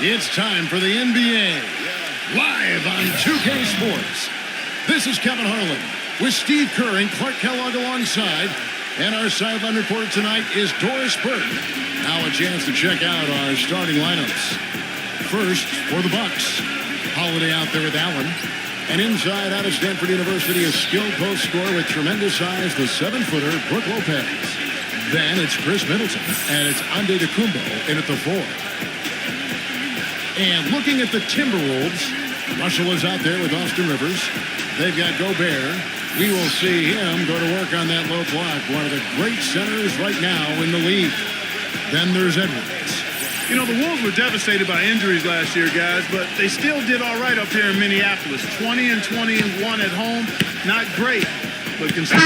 It's time for the NBA, live on 2K Sports. This is Kevin Harlan with Steve Kerr and Clark Kellogg alongside. And our sideline reporter tonight is Doris Burke. Now a chance to check out our starting lineups. First, for the Bucks, Holiday out there with Allen. And inside out of Stanford University, a skilled post scorer with tremendous size, the 7-footer, Brook Lopez. Then it's Chris Middleton, and it's Antetokounmpo in at the 4. And looking at the Timberwolves, Russell is out there with Austin Rivers. They've got Gobert. We will see him go to work on that low block. One of the great centers right now in the league. Then there's Edwards. You know, the Wolves were devastated by injuries last year, guys, but they still did all right up here in Minneapolis. 20-20-1 at home. Not great, but considering...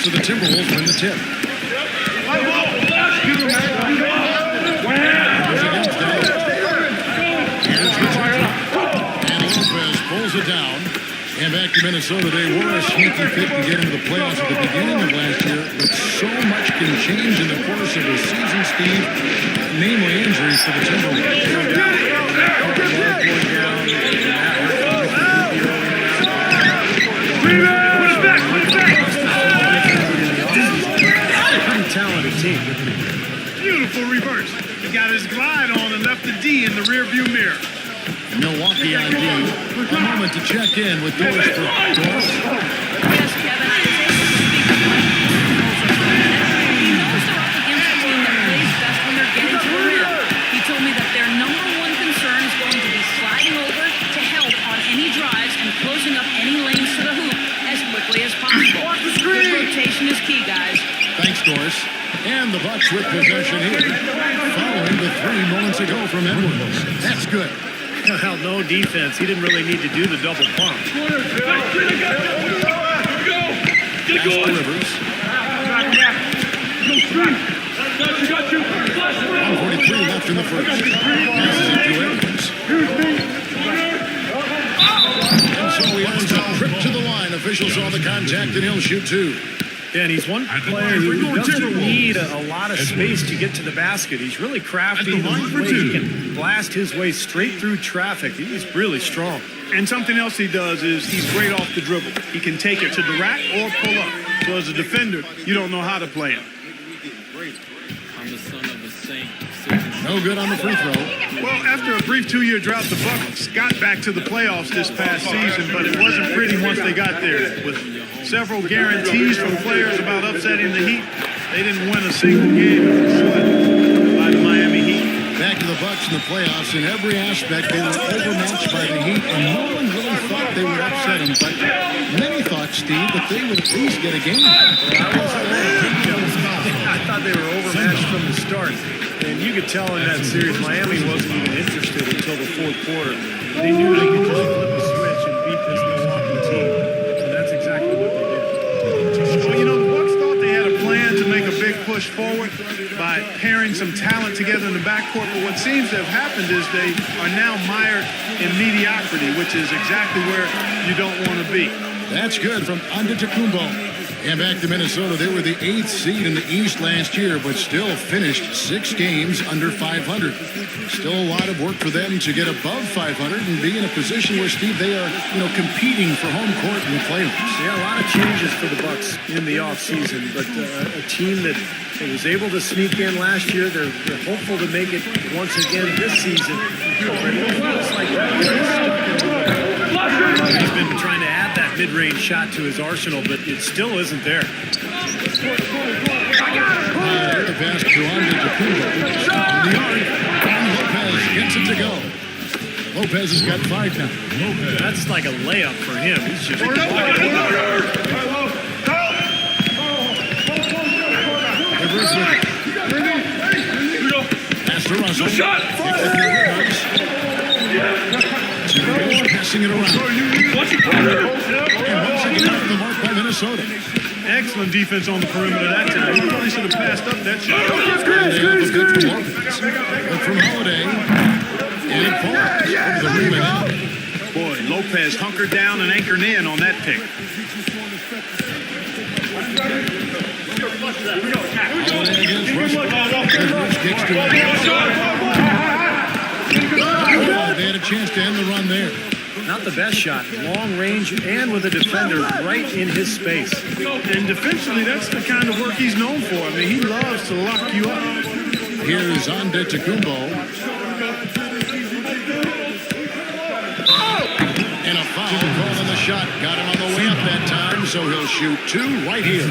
So the Timberwolves win the tip. And Lopez pulls it down. And back to Minnesota. They were a sneaky fit to get into the playoffs at the beginning of last year. But so much can change in the course of a season, Steve. Namely injuries for the Timberwolves. Talented team. Beautiful reverse. He got his glide on and left the D in the rearview mirror. Milwaukee on D. A moment to check in with Doris. Yes, Kevin. I was able to speak with Mike. He knows they're up against a team that plays best when they're getting to the rim. He told me that their #1 concern is going to be sliding over to help on any drives and closing up any lanes to the hoop as quickly as possible. Good rotation is key, guys. Thanks, Doris. And the Bucks with possession here, following the 3 moments ago from Edwards. That's good. Well, no defense. He didn't really need to do the double pump. Pass to Rivers. 1:43 left in the first. Passes it to Edwards. And so he earns a trip to the line. Officials saw the contact, and he'll shoot 2. Yeah, and he's one player who doesn't need a lot of space to get to the basket. He's really crafty. He can blast his way straight through traffic. He's really strong. And something else he does is he's great off the dribble. He can take it to the rack or pull up. So as a defender, you don't know how to play him. No good on the free throw. Well, after a brief 2-year drought, the Bucks got back to the playoffs this past season, but it wasn't pretty once they got there. With several guarantees from players about upsetting the Heat, they didn't win a single game by the Miami Heat. Back to the Bucks in the playoffs. In every aspect, they were overmatched by the Heat, and no one really thought they would upset them. But many thought, Steve, that they would at least get a game. I thought they were overmatched from the start. And you could tell in that series, Miami wasn't even interested until the 4th quarter. They knew they could just flip a switch and beat this Milwaukee team. And that's exactly what they did. Well, you know, the Bucks thought they had a plan to make a big push forward by pairing some talent together in the backcourt. But what seems to have happened is they are now mired in mediocrity, which is exactly where you don't want to be. That's good from Antetokounmpo. And back to Minnesota, they were the 8th seed in the East last year, but still finished 6 games under 500. Still a lot of work for them to get above 500 and be in a position where, Steve, they are, competing for home court in the playoffs. Yeah, a lot of changes for the Bucks in the offseason, but a team that was able to sneak in last year, they're hopeful to make it once again this season. It's like he's been trying to add that mid-range shot to his arsenal, but it still isn't there. The pass to Antetokounmpo. On the arc, and Lopez gets it to go. Lopez has got 5 now. That's like a layup for him. He's just... Rivers with it. Pass to Russell. Timberwolves passing it around. And once again off the mark by Minnesota. Excellent excellent defense on the perimeter that time. He probably should have passed up that shot. And they have a bit from Lopez. But from Holiday. And it falls over the rim and out. Boy, Lopez hunkered down and anchored in on that pick. Holiday against Russell. Edwards kicks to him. They had a chance to end the run there. Not the best shot. Long range and with a defender right in his space. And defensively, that's the kind of work he's known for. I mean, he loves to lock you up. Here's Antetokounmpo. And a foul called on the shot. Got him on the way up that time, so he'll shoot two right here.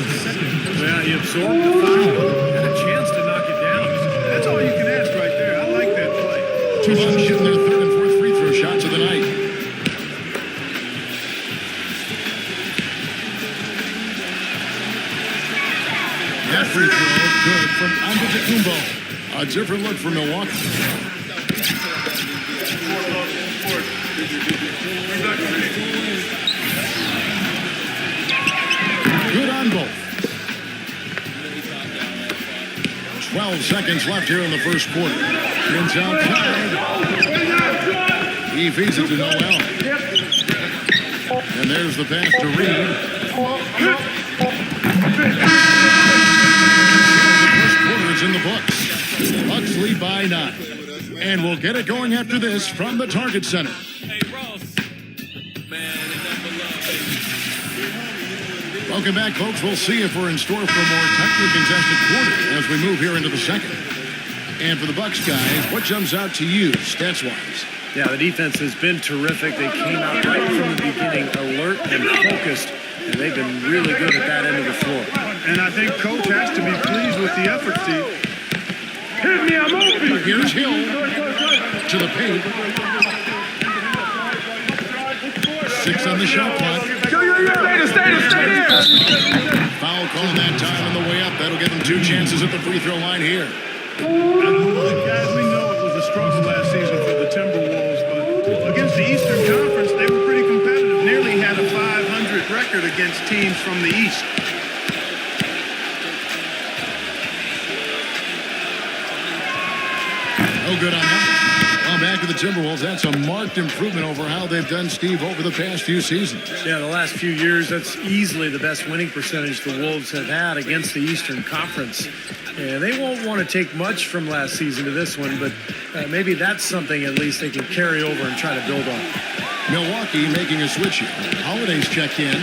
Well, he absorbed the foul. Had a chance to knock it down. That's all you can ask right there. I like that play. Two Bucks shooting their third and fourth free throw shots of the night. That free throw good from Antetokounmpo. A different look for Milwaukee. Good on both. 12 seconds left here in the first quarter. Pins outside. He feeds it to Noel. And there's the pass to Reed. First quarter is in the books. Bucks lead by 9. And we'll get it going after this from the Target Center. Welcome back, folks. We'll see if we're in store for a more tightly contested quarter as we move here into the second. And for the Bucks guys, what jumps out to you, stats-wise? Yeah, the defense has been terrific. They came out right from the beginning, alert and focused, and they've been really good at that end of the floor. And I think Coach has to be pleased with the effort, Steve. Hit me, I'm open. Here's Hill to the paint. 6 on the shot clock. Stay here. Foul call that time on the way up. That'll give them 2 chances at the free throw line here. Guys, we know it was a struggle last season for the Timberwolves, but against the Eastern Conference, they were pretty competitive. Nearly had a 500 record against teams from the East. No good on that. Well, back to the Timberwolves. That's a marked improvement over how they've done, Steve, over the past few seasons. Yeah, the last few years, that's easily the best winning percentage the Wolves have had against the Eastern Conference. And they won't want to take much from last season to this one, but maybe that's something at least they can carry over and try to build on. Milwaukee making a switch here. Holiday's checked in.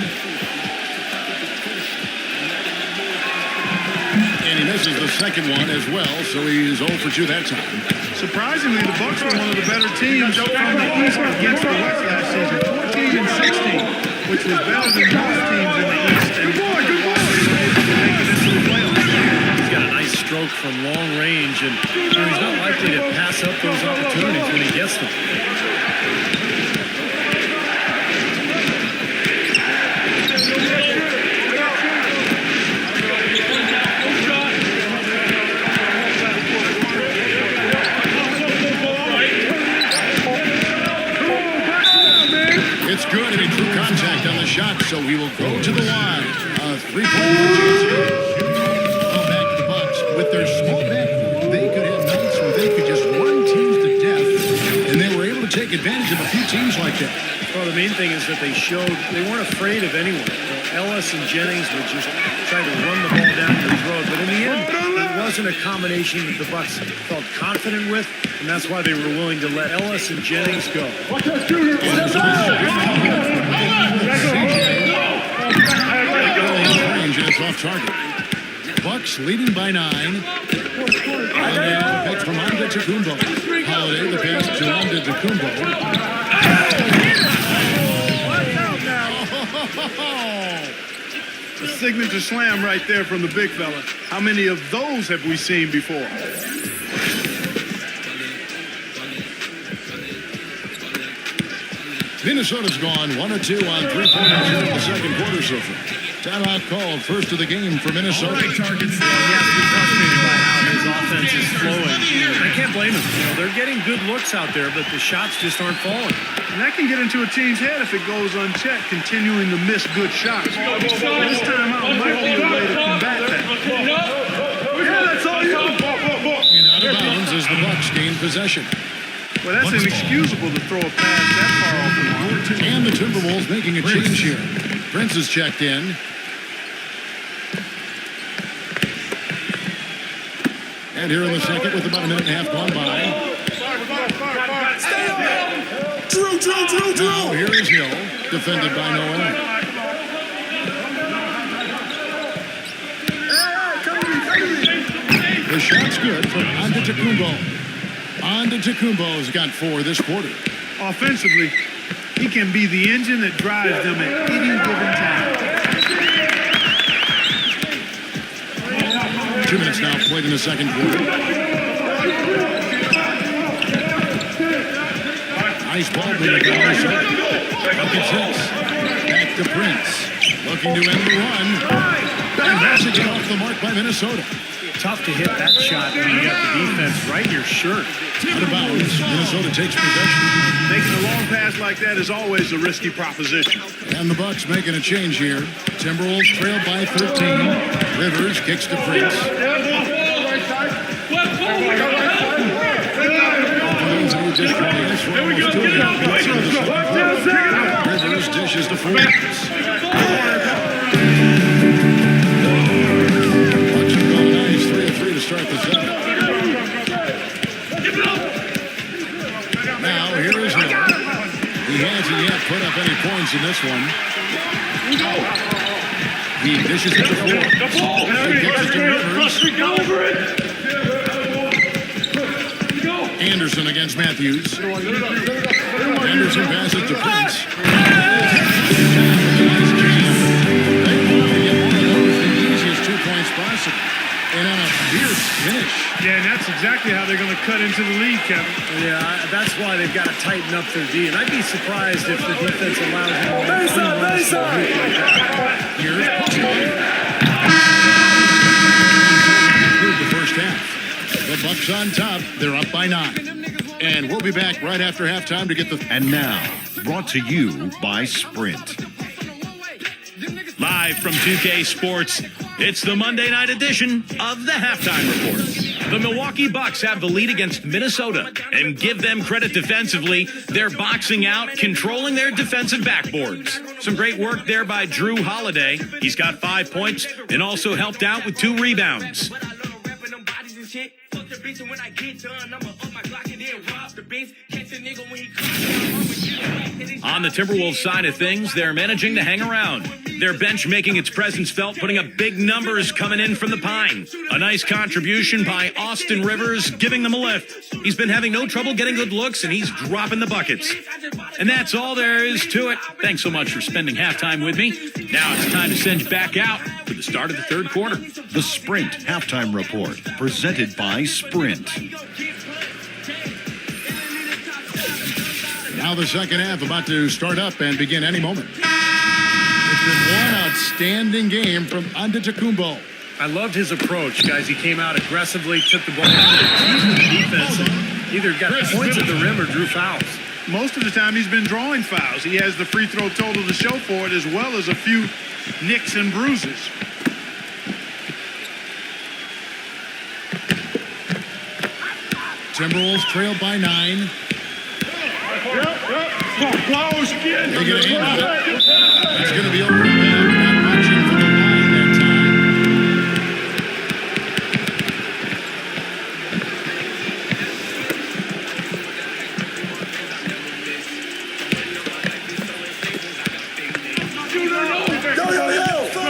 And he misses the second one as well, so he's 0 for 2 that time. Surprisingly, the Bucks were one of the better teams from the East against the West last season, 14-16, which was better than most teams in the East. And Milwaukee was able to make it into the playoffs. He's got a nice stroke from long range, and he's not likely to pass up those opportunities when he gets them. It's good, and he drew contact on the shot, so he will go to the line. Three-point chance here. Well, back to the Bucks. With their small backcourt, they could have nights where they could just run teams to death, and they were able to take advantage of a few teams like that. Well, the main thing is that they weren't afraid of anyone. Ellis and Jennings would just try to run the ball down your throat, but in the end, it wasn't a combination that the Bucks felt confident with, and that's why they were willing to let Ellis and Jennings go. Range, and it's off target. Bucks leading by 9. Holiday out the pitch from Antetokounmpo. Holiday, the pass to Antetokounmpo. The signature slam right there from the big fella. How many of those have we seen before? Minnesota's gone 1 of 2 on three-pointers in the second quarter so far. Timeout called, first of the game for Minnesota. All right, targets. He has to be frustrated by how his offense is flowing. I can't blame him. They're getting good looks out there, but the shots just aren't falling. And that can get into a team's head if it goes unchecked, continuing to miss good shots. This timeout might be a way to combat that. Yeah, that's all you. And out of bounds as the Bucks gain possession. Well, that's inexcusable to throw a pass that far off the line. And the Timberwolves making a change here. Prince is checked in. And here in the second with about a minute and a half gone by. Drew! Now here is Hill, defended by Noel. The shot's good from Antetokounmpo. Antetokounmpo's got 4 this quarter. Offensively, he can be the engine that drives them at any given time. 2 minutes now played in the second quarter. Nice ball movement by Minnesota. Bucket 6. Back to Prince. Looking to end the run. And that's it off the mark by Minnesota. Tough to hit that shot when you got the defense right in your shirt. Out of bounds. Minnesota takes possession. Making a long pass like that is always a risky proposition. And the Bucks making a change here. Timberwolves trailed by 13. Rivers kicks to Prince. Rivers dishes to Forbes. Bucks have gone nice 3 of 3 to start the second. Now here is Hill. He hasn't yet put up any points in this one. He dishes it to Forbes. He gets it to Rivers. Anderson against Matthews. Anderson passes to Prince. They want to get one of those the easiest 2 points possible. And on a fierce finish. Yeah, and that's exactly how they're going to cut into the lead, Kevin. Yeah, that's why they've got to tighten up their D. And I'd be surprised if the defense allows them to base up like that. Here's the first half. The Bucks on top. They're up by 9. And we'll be back right after halftime to get the... And now, brought to you by Sprint. Live from 2K Sports, it's the Monday night edition of the Halftime Report. The Milwaukee Bucks have the lead against Minnesota, and give them credit defensively. They're boxing out, controlling their defensive backboards. Some great work there by Drew Holiday. He's got 5 points and also helped out with 2 rebounds. On the Timberwolves side of things, they're managing to hang around. Their bench making its presence felt, putting up big numbers coming in from the Pine. A nice contribution by Austin Rivers, giving them a lift. He's been having no trouble getting good looks, and he's dropping the buckets. And that's all there is to it. Thanks so much for spending halftime with me. Now it's time to send you back out for the start of the third quarter. The Sprint Halftime Report, presented by Sprint. Now the second half about to start up and begin any moment. It's been one outstanding game from Antetokounmpo. I loved his approach, guys. He came out aggressively, took the ball out of the defense, and either got points at the rim or drew fouls. Most of the time he's been drawing fouls. He has the free throw total to show for it, as well as a few nicks and bruises. Timberwolves trailed by 9. They get a hand on it. It's going to be over and back. Not reaching for the line that time.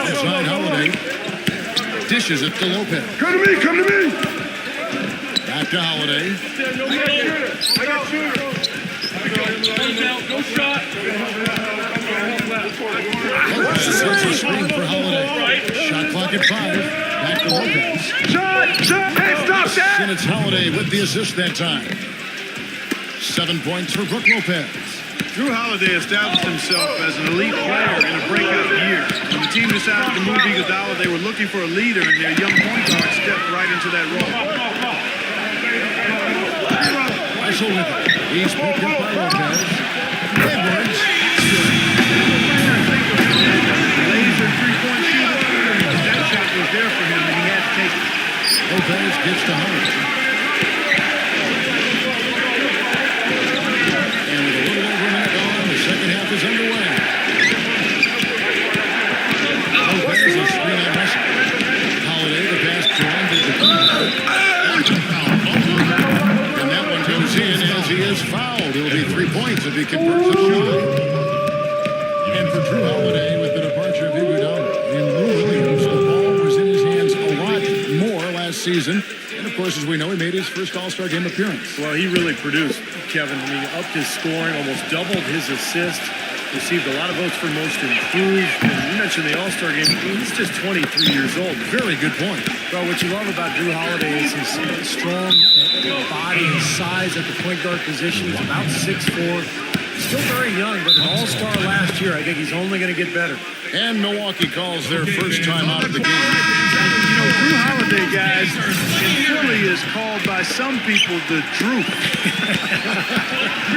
Inside Holiday. Dishes it to Lopez. Come to me, come to me. Back to Holiday. No shot. Lopez hits a screen for Holiday. Shot clock at 5. Back to Lopez. Shot. Hey, stop that. And it's Holiday with the assist that time. 7 points for Brook Lopez. Drew Holiday established himself as an elite player in a breakout year. When the team decided to move Iguodala, they were looking for a leader, and their young point guard stepped right into that role. Russell with it. He's picked up by Lopez. Edwards. Laser three-point shooter. That shot was there for him, and he had to take it. Lopez gets to Howard. And with a little over a minute gone, the second half is underway. Lopez is screen on Russell. Holiday, the pass to and that one goes in as he is fouled. It'll be 3 points if he converts it to line. And for Drew Holiday, with the departure of Iguodala and Lou Williams, the ball was in his hands a lot more last season. And of course, as we know, he made his first All-Star game appearance. Well, he really produced, Kevin. I mean, he upped his scoring, almost doubled his assists, received a lot of votes for most improved. And you mentioned the All-Star game. He's just 23 years old. Very good point. Well, what you love about Drew Holiday is his strong body and size at the point guard position. He's about 6'4". Still very young, but an all-star last year. I think he's only going to get better. And Milwaukee calls their first time out of the game. You know, Drew Holiday, guys, in Philly is called by some people the Drew.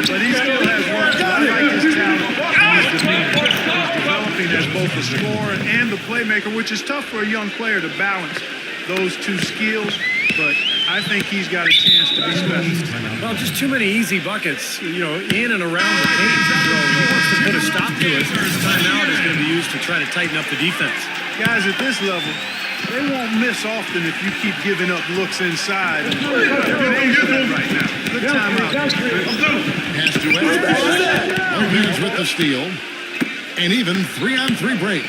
But he still has work. I like his talent and his demeanor. He's developing as both a scorer and the playmaker, which is tough for a young player to balance those two skills. But I think he's got a chance to be special. Well, just too many easy buckets, you know, in and around the paint. So he wants to put a stop to it. His timeout is going to be used to try to tighten up the defense. Guys, at this level, they won't miss often if you keep giving up looks inside. Good age for that right now. Good timeout. Pass to Edwards. Lopez with the steal. And even 3-on-3 break.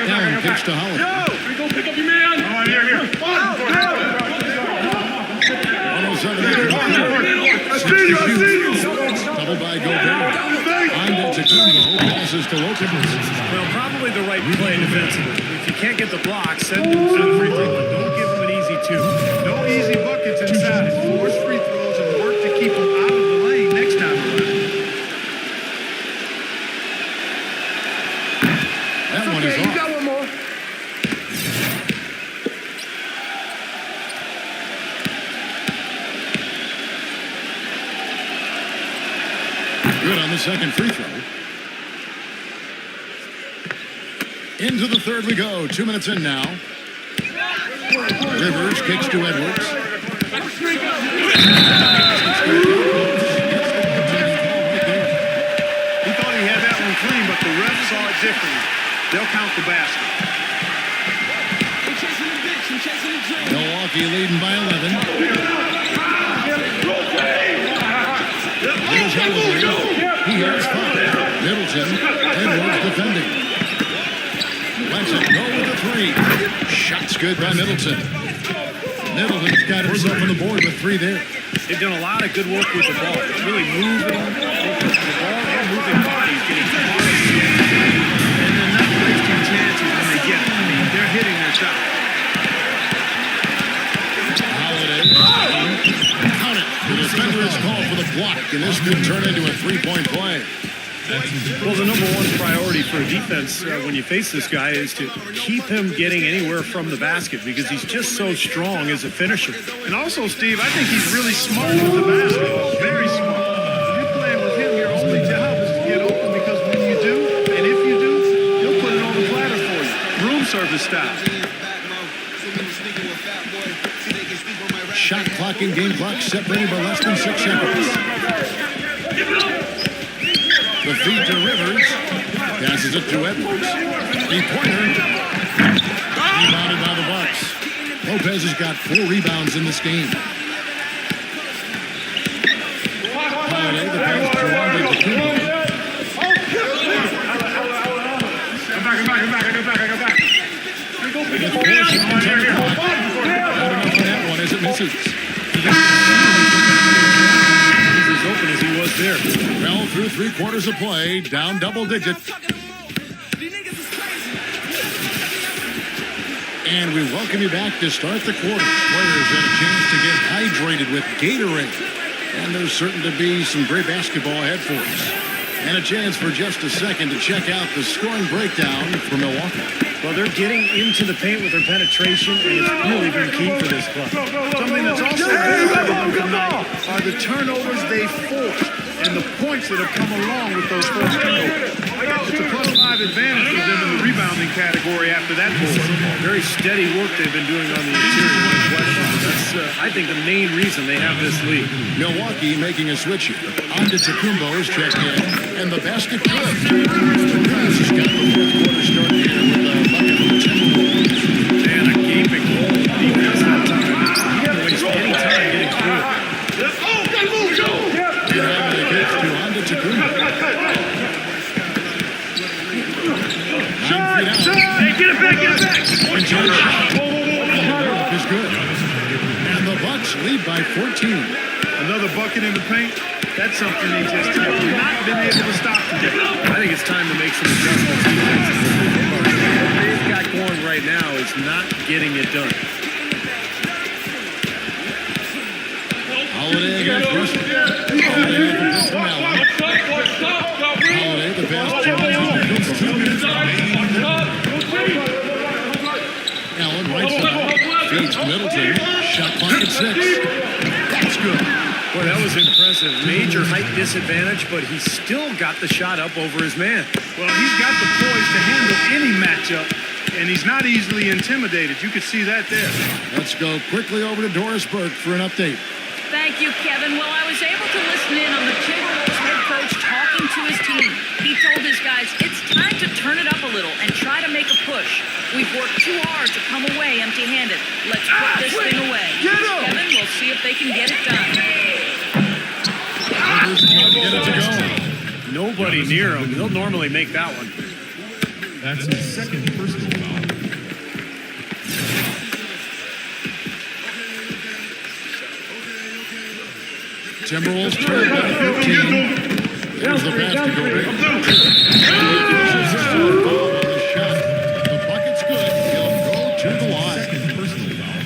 Allen kicks to Holiday. Go pick up your man. Here. 107. Doubled by Gobert. On to Kumbo. Passes to Lopez. Well, probably the right play defensively. If you can't get the block, send him to the free throw line. Don't give him an easy two. No easy buckets inside. Force free throws and work to keep them out of the lane next time around. That one is off. You got one more. Good on the second free throw. Into the third we go. 2 minutes in now. Rivers kicks to Edwards. He thought he had that one clean, but the refs saw it differently. They'll count the basket. Milwaukee leading by 11. He has 5. Middleton. Edwards defending. Lets it go with the 3. Shot's good by Middleton. Middleton's got himself on the board with 3 there. They've done a lot of good work with the ball. Really moving the ball and moving bodies, getting hard. And then not wasting chances when they get it. I mean, they're hitting their shot. Holiday. Count it. The defender is called for the block, and this could turn into a 3-point play. Well, the number one priority for a defense when you face this guy is to keep him getting anywhere from the basket because he's just so strong as a finisher. And also, Steve, I think he's really smart with the basket. Very smart. If you're playing with him, your only job is to get open because when you do, and if you do, he'll put it on the platter for you. Room service style. Shot clock and game clock separated by less than 6 seconds. The feed to Rivers. Passes it to Edwards. 3-pointer. Rebounded by the Bucks. Lopez has got 4 rebounds in this game. Holiday, the pass to Rondo to Kumbo. With 4 seconds on the clock. Not enough on that one as it misses. He's as open as he was there. Well, through 3 quarters of play, down double digit. And we welcome you back to start the quarter. Players had a chance to get hydrated with Gatorade. And there's certain to be some great basketball ahead for us. And a chance for just a second to check out the scoring breakdown for Milwaukee. Well, they're getting into the paint with their penetration, and it's really been key for this club. Something that's also very relevant tonight are the turnovers they forced and the points that have come along with those first turnovers. It's a +5 advantage for them in the rebounding category after that goal. Very steady work they've been doing on the interior, no question. That's, I think, the main reason they have this lead. Milwaukee making a switch here. Antetokounmpo is checked in, and the basket good. This has got the fourth quarter start here with a bucket from the Timberwolves. Man, a gaping hole in defense that time. You can't waste any time getting through it. And now it gets to Antetokounmpo. 9 feet out. Hey, get it back, get it back! And John shot. And the work is good. And the Bucks lead by 14. Another bucket in the paint. That's something they just have not been able to stop today. I think it's time to make some adjustments defensively. What they've got going right now is not getting it done. Holiday against Russell. Holiday with the pick from Allen. Holiday, the pass to Allen, right side. Feeds Middleton. Shot clock at 6. That's good. Boy, that was impressive. Major height disadvantage, but he still got the shot up over his man. Well, he's got the poise to handle any matchup, and he's not easily intimidated. You could see that there. Let's go quickly over to Doris Burke for an update. Thank you, Kevin. Well, I was able to listen in on the Timberwolves head coach talking to his team. He told his guys, it's time to turn it up a little and try to make a push. We've worked too hard to come away empty-handed. Let's put this thing away. Kevin, we'll see if they can get it done. Get it to go. Nobody near him. He'll normally make that one. That's his second personal foul. Timberwolves trail by 15. There's the pass to go big. The shot. The bucket's good. He'll go to the line. Second personal foul.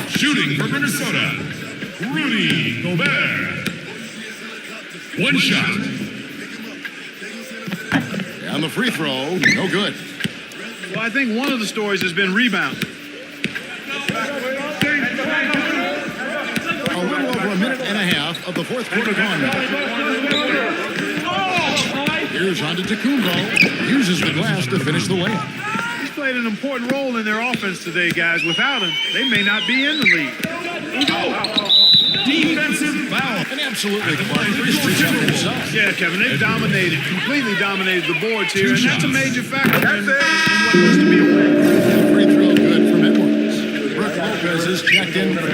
Shooting for Minnesota, Rudy Gobert. One shot. And the free throw, no good. Well, I think one of the stories has been rebound. A little over a minute and a half of the fourth quarter gone now. Here's Antetokounmpo. Uses the glass to finish the layup. He's played an important role in their offense today, guys. Without him, they may not be in the league. Defensive foul. And absolutely fine. Himself. Yeah, Kevin, they've completely dominated the boards here, and that's a major factor in what was to be a win. Free throw good from Edwards. Brooke Lopez is checked in for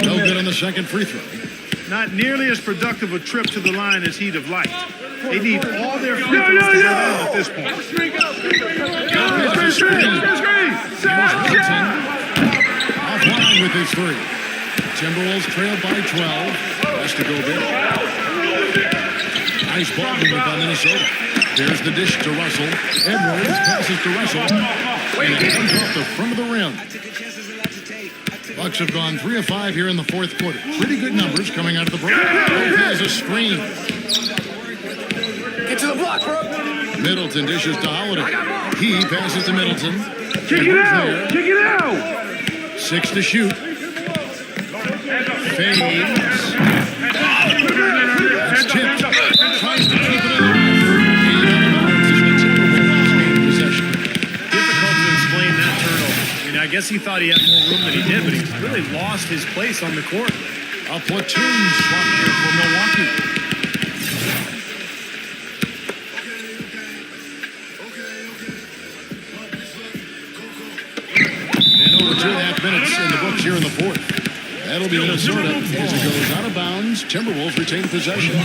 no good on the second free throw. Not nearly as productive a trip to the line as he'd have liked. They need all their free throws to go in at this point. Offline with his three. Timberwolves trail by 12. Has to go big. Nice ball movement by Minnesota. There's the dish to Russell. Edwards passes to Russell. And it comes off the front of the rim. Bucks have gone 3 of 5 here in the fourth quarter. Pretty good numbers coming out of the break. Has a screen. Get to the block, bro. Middleton dishes to Holiday. He passes to Middleton. Kick it out! Kick it out! 6 to shoot. Fades. That's tipped. Tries to keep it alive. 8 out of bounds as the Timberwolves gain possession. Difficult to explain that turnover. I mean, I guess he thought he had more room than he did, but he's really lost his place on the court. A platoon swap here for Milwaukee. And over 2.5 minutes in the books here in the fourth. That'll be Minnesota as it goes out of bounds. Timberwolves retain possession.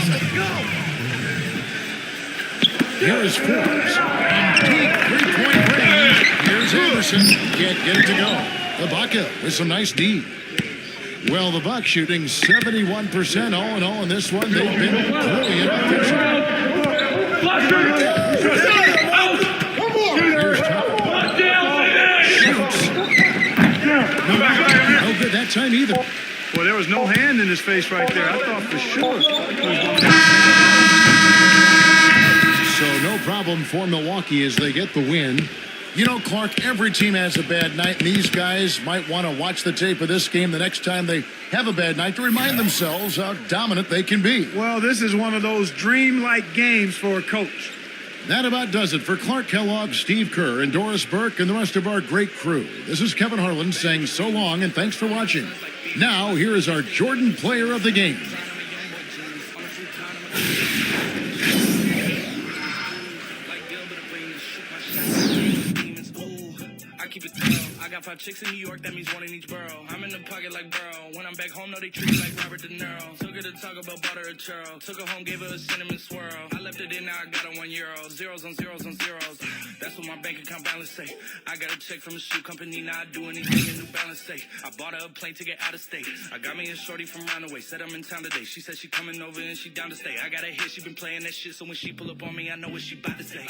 Here is Forbes. And deep three-point range. Here's Anderson. Can't get it to go. Ibaka with some nice D. Well, the Bucks shooting 71% all in all in this one. They've been brilliant offensively. Here's Tucker. Shoots. No good that time either. Well, there was no hand in his face right there. I thought for sure he was going to... So no problem for Milwaukee as they get the win. You know, Clark, every team has a bad night, and these guys might want to watch the tape of this game the next time they have a bad night to remind themselves how dominant they can be. Well, this is one of those dream-like games for a coach. That about does it for Clark Kellogg, Steve Kerr, and Doris Burke, and the rest of our great crew. This is Kevin Harlan saying so long and thanks for watching. Now, here is our Jordan Player of the Game. I got 5 chicks in New York, that means one in each borough. I'm in the pocket like Burrow. When I'm back home, no, they treat me like Robert De Niro. Took her to talk about butter or churro. Took her home, gave her a cinnamon swirl. I left it in, now I got her €1. Zeros on zeros on zeros. That's what my bank account balance say. I got a check from a shoe company, now I do anything in New Balance say. I bought her a plane ticket out of state. I got me a shorty from Roundaway, said I'm in town today. She said she coming over and she down to stay. I got a hit, she been playing that shit, so when she pull up on me, I know what she about to say.